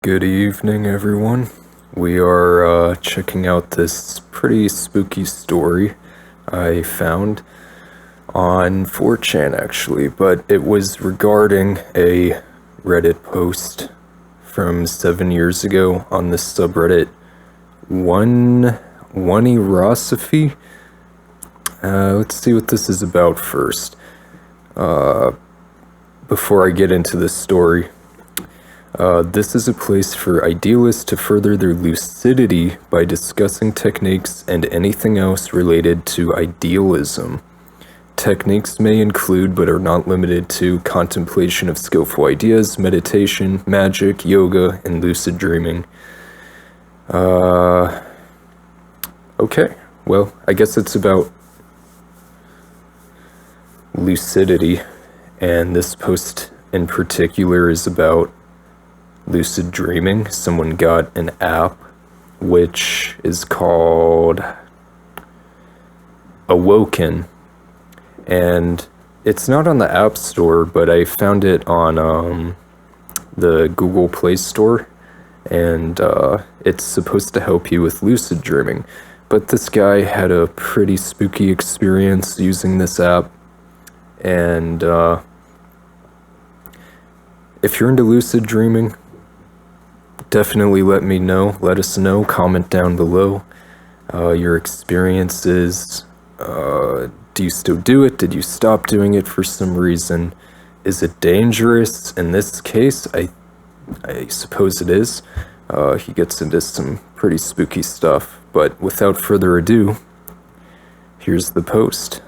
Good evening, everyone. We are checking out this pretty spooky story I found on 4chan, actually, but it was regarding a Reddit post from 7 years ago on the subreddit one Erosophy. Let's see what this is about first. Before I get into this story. This is a place for idealists to further their lucidity by discussing techniques and anything else related to idealism. Techniques may include, but are not limited to, contemplation of skillful ideas, meditation, magic, yoga, and lucid dreaming. Okay, well, I guess it's about lucidity, and this post in particular is about lucid dreaming. Someone got an app which is called Awoken, and it's not on the App Store, but I found it on the Google Play Store, and it's supposed to help you with lucid dreaming. But this guy had a pretty spooky experience using this app, and if you're into lucid dreaming, definitely let us know, comment down below your experiences. Do you still do it? Did you stop doing it for some reason? Is it dangerous? In this case, I suppose it is. He gets into some pretty spooky stuff, but without further ado, here's the post.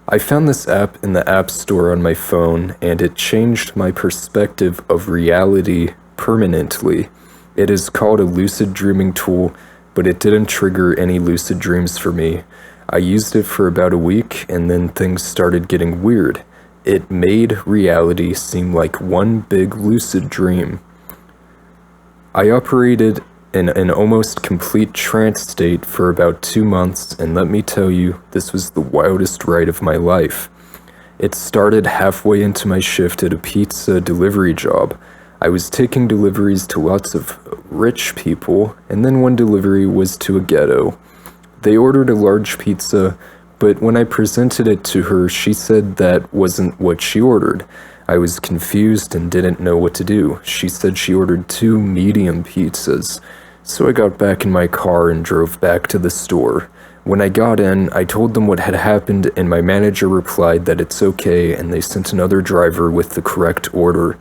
I found this app in the App Store on my phone, and it changed my perspective of reality permanently. It is called a lucid dreaming tool, but it didn't trigger any lucid dreams for me. I used it for about a week, and then things started getting weird. It made reality seem like one big lucid dream. I operated in an almost complete trance state for about 2 months, and let me tell you, this was the wildest ride of my life. It started halfway into my shift at a pizza delivery job. I was taking deliveries to lots of rich people, and then one delivery was to a ghetto. They ordered a large pizza, but when I presented it to her, she said that wasn't what she ordered. I was confused and didn't know what to do. She said she ordered 2 medium pizzas, so I got back in my car and drove back to the store. When I got in, I told them what had happened, and my manager replied that it's okay, and they sent another driver with the correct order.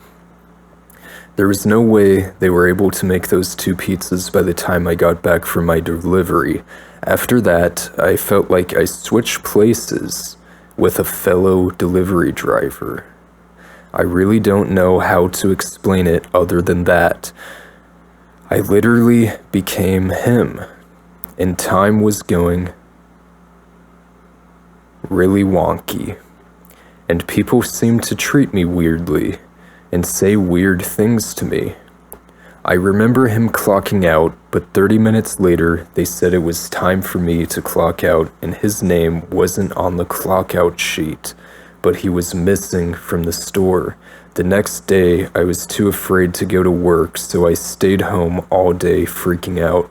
There was no way they were able to make those 2 pizzas by the time I got back from my delivery. After that, I felt like I switched places with a fellow delivery driver. I really don't know how to explain it other than that. I literally became him, and time was going really wonky, and people seemed to treat me weirdly and say weird things to me. I remember him clocking out, but 30 minutes later, they said it was time for me to clock out, and his name wasn't on the clock out sheet, but he was missing from the store. The next day, I was too afraid to go to work, so I stayed home all day freaking out.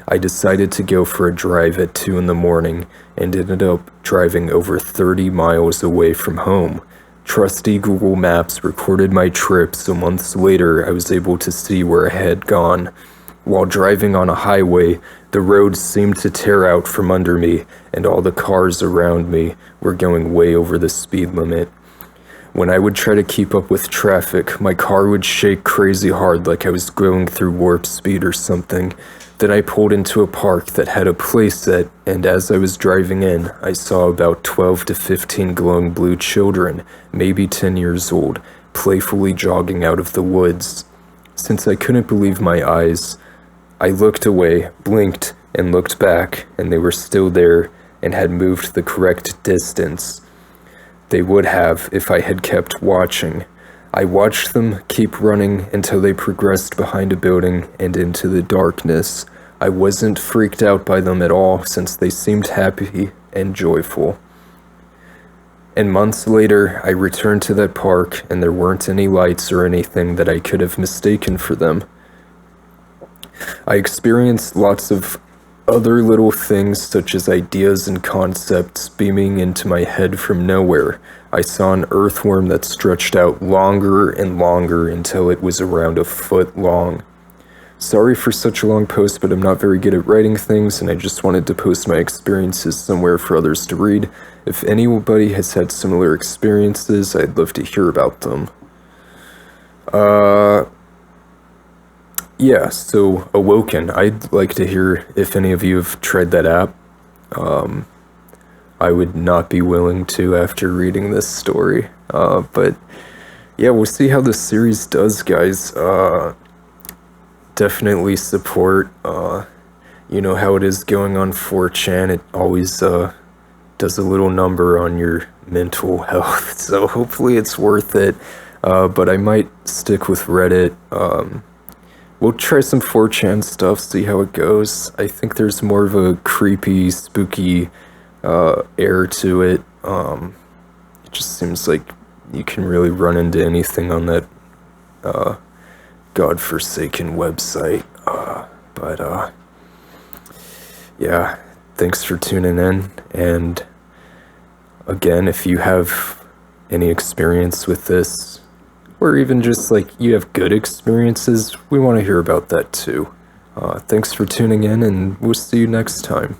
I decided to go for a drive at 2 in the morning and ended up driving over 30 miles away from home. Trusty Google Maps recorded my trip, so months later I was able to see where I had gone. While driving on a highway, the road seemed to tear out from under me, and all the cars around me were going way over the speed limit. When I would try to keep up with traffic, my car would shake crazy hard like I was going through warp speed or something. Then I pulled into a park that had a playset, and as I was driving in, I saw about 12 to 15 glowing blue children, maybe 10 years old, playfully jogging out of the woods. Since I couldn't believe my eyes, I looked away, blinked, and looked back, and they were still there and had moved the correct distance. They would have if I had kept watching. I watched them keep running until they progressed behind a building and into the darkness. I wasn't freaked out by them at all since they seemed happy and joyful. And months later, I returned to that park and there weren't any lights or anything that I could have mistaken for them. I experienced lots of other little things, such as ideas and concepts beaming into my head from nowhere. I saw an earthworm that stretched out longer and longer until it was around a foot long. Sorry for such a long post, but I'm not very good at writing things, and I just wanted to post my experiences somewhere for others to read. If anybody has had similar experiences, I'd love to hear about them. Yeah, so Awoken. I'd like to hear if any of you have tried that app. I would not be willing to after reading this story. But yeah, we'll see how this series does, guys. Definitely support, you know how it is going on 4chan. It always does a little number on your mental health, so hopefully it's worth it. But I might stick with Reddit. We'll try some 4chan stuff, see how it goes. I think there's more of a creepy, spooky air to it. It just seems like you can really run into anything on that godforsaken website. But yeah, thanks for tuning in. And again, if you have any experience with this, or even just like you have good experiences, we want to hear about that too. Thanks for tuning in, and we'll see you next time.